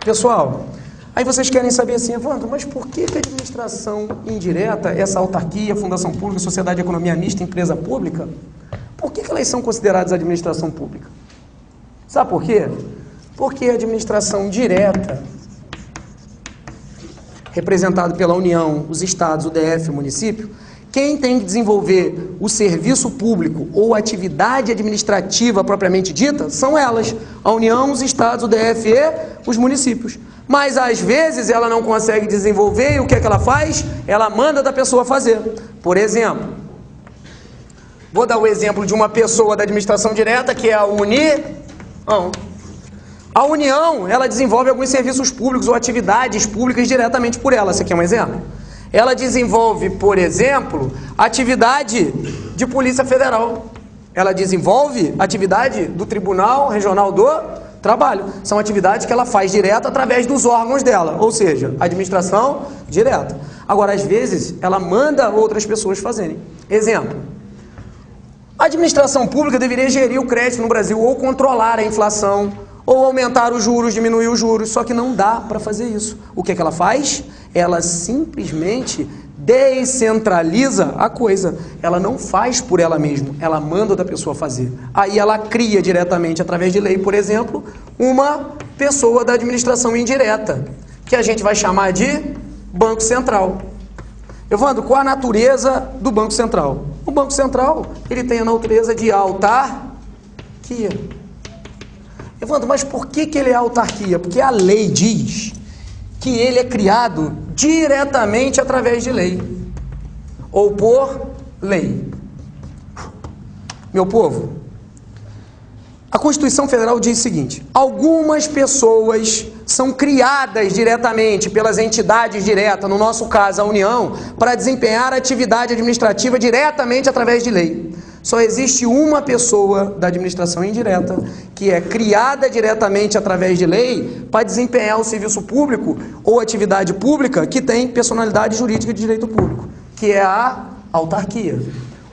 Pessoal, aí vocês querem saber assim, Evandro, mas por que a administração indireta, essa autarquia, fundação pública, sociedade de economia mista, empresa pública, por que elas são consideradas administração pública? Sabe por quê? Porque a administração direta, representada pela União, os estados, o DF, o município, quem tem que desenvolver o serviço público ou atividade administrativa propriamente dita são elas, a União, os estados, o DF e os municípios. Mas às vezes ela não consegue desenvolver e o que é que ela faz? Ela manda da pessoa fazer. Por exemplo, vou dar o exemplo de uma pessoa da administração direta que é a União. A União, ela desenvolve alguns serviços públicos ou atividades públicas diretamente por ela. Esse aqui é um exemplo. Ela desenvolve, por exemplo, atividade de Polícia Federal. Ela desenvolve atividade do Tribunal Regional do Trabalho. São atividades que ela faz direto através dos órgãos dela, ou seja, administração direta. Agora, às vezes, ela manda outras pessoas fazerem. Exemplo. A administração pública deveria gerir o crédito no Brasil ou controlar a inflação, ou aumentar os juros, diminuir os juros, só que não dá para fazer isso. O que é que ela faz? Ela simplesmente descentraliza a coisa. Ela não faz por ela mesma, ela manda da pessoa fazer. Aí ela cria diretamente, através de lei, por exemplo, uma pessoa da administração indireta, que a gente vai chamar de Banco Central. Evandro, qual a natureza do Banco Central? O Banco Central, ele tem a natureza de autarquia. Evandro, mas por que ele é autarquia? Porque a lei diz que ele é criado diretamente através de lei, ou por lei. Meu povo, a Constituição Federal diz o seguinte: algumas pessoas são criadas diretamente pelas entidades diretas, no nosso caso a União, para desempenhar atividade administrativa diretamente através de lei. Só existe uma pessoa da administração indireta que é criada diretamente através de lei para desempenhar o serviço público ou atividade pública que tem personalidade jurídica de direito público, que é a autarquia.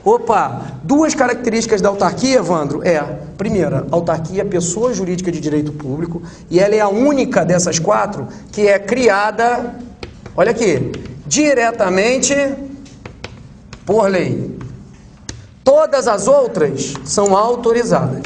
Opa, duas características da autarquia, Evandro, primeira, autarquia é pessoa jurídica de direito público, e ela é a única dessas quatro que é criada, olha aqui, diretamente por lei. Todas as outras são autorizadas.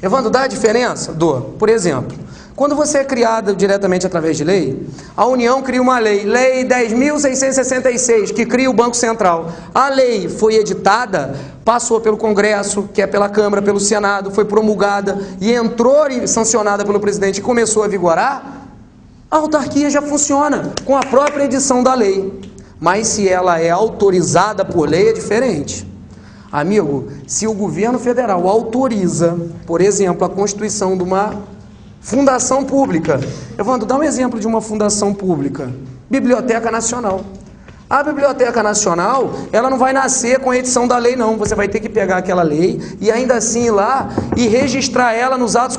Evandro, dá a diferença? Por exemplo, quando você é criado diretamente através de lei, a União cria uma lei, Lei 10.666, que cria o Banco Central. A lei foi editada, passou pelo Congresso, que é pela Câmara, pelo Senado, foi promulgada e entrou e sancionada pelo presidente e começou a vigorar. A autarquia já funciona com a própria edição da lei. Mas se ela é autorizada por lei, é diferente. Amigo, se o governo federal autoriza, por exemplo, a constituição de uma fundação pública. Evandro, dá um exemplo de uma fundação pública. Biblioteca Nacional. A Biblioteca Nacional, ela não vai nascer com a edição da lei, não. Você vai ter que pegar aquela lei e ainda assim ir lá e registrar ela nos atos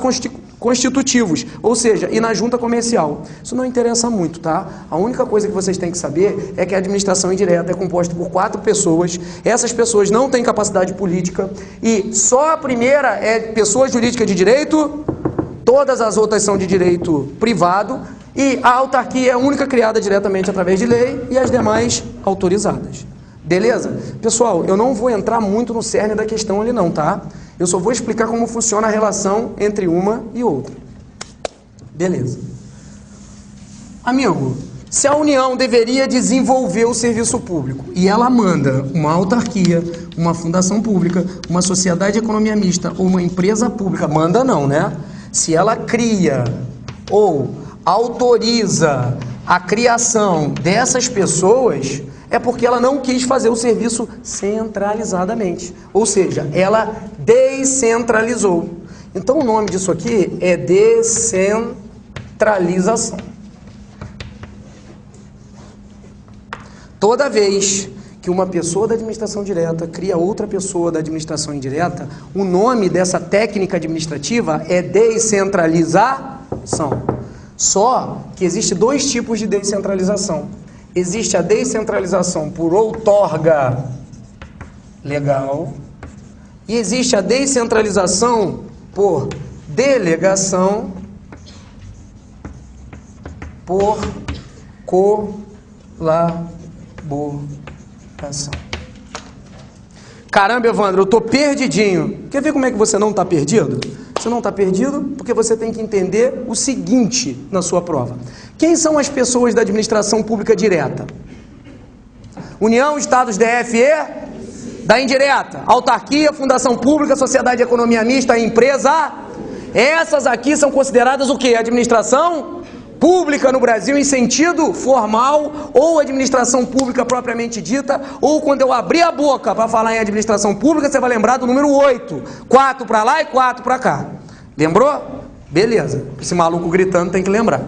constitutivos, ou seja, e na junta comercial. Isso não interessa muito, tá? A única coisa que vocês têm que saber é que a administração indireta é composta por 4 pessoas, essas pessoas não têm capacidade política e só a primeira é pessoa jurídica de direito, todas as outras são de direito privado e a autarquia é a única criada diretamente através de lei e as demais autorizadas. Beleza? Pessoal, eu não vou entrar muito no cerne da questão ali não, tá? Eu só vou explicar como funciona a relação entre uma e outra. Beleza. Amigo, se a União deveria desenvolver o serviço público e ela manda uma autarquia, uma fundação pública, uma sociedade de economia mista ou uma empresa pública, manda não, né? Se ela cria ou autoriza a criação dessas pessoas, é porque ela não quis fazer o serviço centralizadamente. Ou seja, ela descentralizou. Então o nome disso aqui é descentralização. Toda vez que uma pessoa da administração direta cria outra pessoa da administração indireta, o nome dessa técnica administrativa é descentralização. Só que existe 2 tipos de descentralização. Existe a descentralização por outorga legal e existe a descentralização por delegação por colaboração. Caramba, Evandro, eu tô perdidinho. Quer ver como é que você não está perdido? Você não está perdido porque você tem que entender o seguinte na sua prova. Quem são as pessoas da administração pública direta? União, Estados, DF e da indireta. Autarquia, fundação pública, sociedade de economia mista, empresa. Essas aqui são consideradas o quê? Administração pública no Brasil em sentido formal, ou administração pública propriamente dita, ou quando eu abrir a boca para falar em administração pública, você vai lembrar do número 8. 4 para lá e 4 para cá. Lembrou? Beleza. Esse maluco gritando tem que lembrar.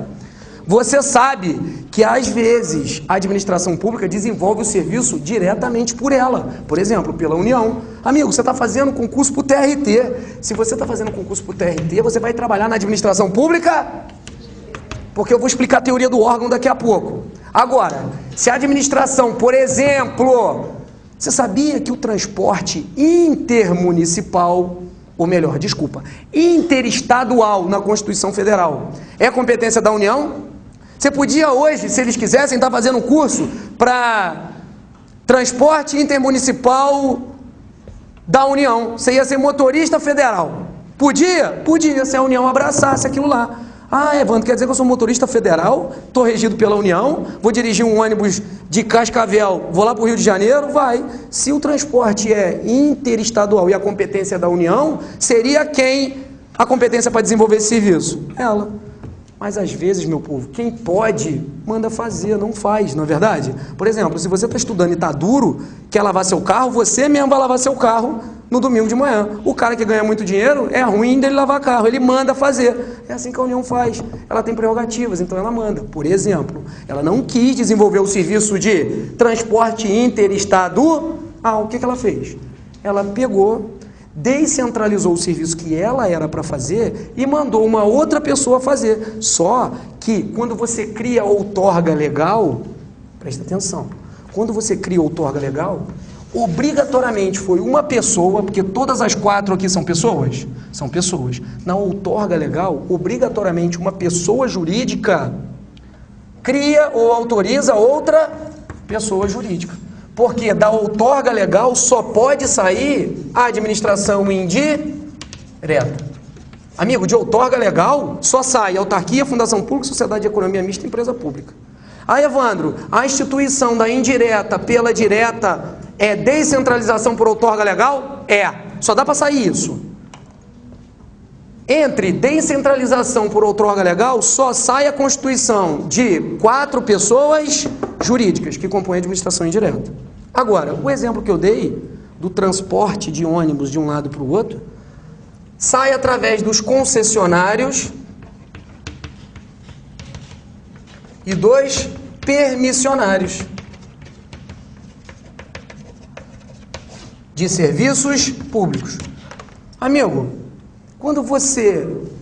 Você sabe que, às vezes, a administração pública desenvolve o serviço diretamente por ela. Por exemplo, pela União. Amigo, você está fazendo concurso para o TRT. Se você está fazendo concurso para o TRT, você vai trabalhar na administração pública? Porque eu vou explicar a teoria do órgão daqui a pouco. Agora, se a administração, por exemplo, você sabia que o transporte intermunicipal, ou melhor, desculpa, interestadual na Constituição Federal é competência da União? Você podia hoje, se eles quisessem, estar fazendo um curso para transporte intermunicipal da União. Você ia ser motorista federal. Podia? Podia, se a União abraçasse aquilo lá. Ah, Evandro, quer dizer que eu sou motorista federal, estou regido pela União, vou dirigir um ônibus de Cascavel, vou lá para o Rio de Janeiro? Vai. Se o transporte é interestadual e a competência é da União, seria quem a competência para desenvolver esse serviço? Ela. Mas às vezes, meu povo, quem pode, manda fazer, não faz, não é verdade? Por exemplo, se você está estudando e está duro, quer lavar seu carro, você mesmo vai lavar seu carro no domingo de manhã. O cara que ganha muito dinheiro, é ruim dele lavar carro, ele manda fazer. É assim que a União faz. Ela tem prerrogativas, então ela manda. Por exemplo, ela não quis desenvolver o serviço de transporte interestadual. O que ela fez? Ela pegou, descentralizou o serviço que ela era para fazer e mandou uma outra pessoa fazer. Só que quando você cria outorga legal, presta atenção, quando você cria outorga legal, obrigatoriamente foi uma pessoa, porque todas as 4 aqui são pessoas? São pessoas. Na outorga legal, obrigatoriamente uma pessoa jurídica cria ou autoriza outra pessoa jurídica. Porque da outorga legal só pode sair a administração indireta. Amigo, de outorga legal só sai autarquia, fundação pública, sociedade de economia mista e empresa pública. Evandro, a instituição da indireta pela direta é descentralização por outorga legal? É. Só dá para sair isso. Entre descentralização por outorga legal, só sai a constituição de 4 pessoas jurídicas que compõem a administração indireta. Agora, o exemplo que eu dei do transporte de ônibus de um lado para o outro, sai através dos concessionários e dos permissionários de serviços públicos. Amigo, quando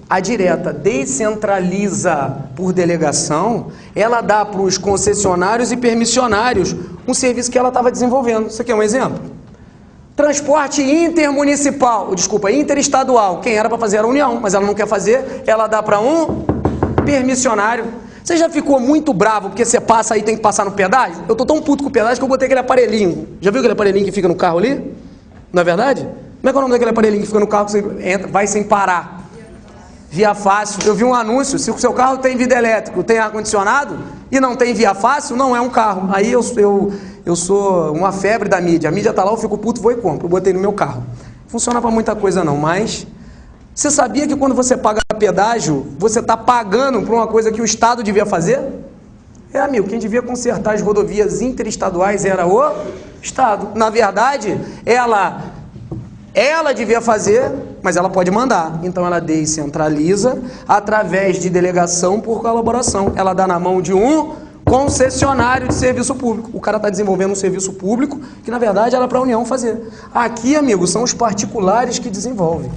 a direta descentraliza por delegação, ela dá para os concessionários e permissionários um serviço que ela estava desenvolvendo. Isso aqui é um exemplo. Transporte interestadual. Quem era para fazer era a União, mas ela não quer fazer, ela dá para um permissionário. Você já ficou muito bravo porque você passa aí e tem que passar no pedágio? Eu tô tão puto com o pedágio que eu botei aquele aparelhinho. Já viu aquele aparelhinho que fica no carro ali? Não é verdade? Como é que é o nome daquele aparelhinho que fica no carro que você entra, vai sem parar? Via fácil. Eu vi um anúncio, se o seu carro tem vidro elétrico, tem ar-condicionado e não tem via fácil, não é um carro. Aí eu sou uma febre da mídia. A mídia tá lá, eu fico puto, vou e compro. Eu botei no meu carro. Funciona para muita coisa não, mas você sabia que quando você paga pedágio, você está pagando por uma coisa que o Estado devia fazer? Amigo, quem devia consertar as rodovias interestaduais era o Estado. Na verdade, ela devia fazer, mas ela pode mandar. Então ela descentraliza através de delegação por colaboração. Ela dá na mão de um concessionário de serviço público. O cara está desenvolvendo um serviço público que, na verdade, era para a União fazer. Aqui, amigo, são os particulares que desenvolvem.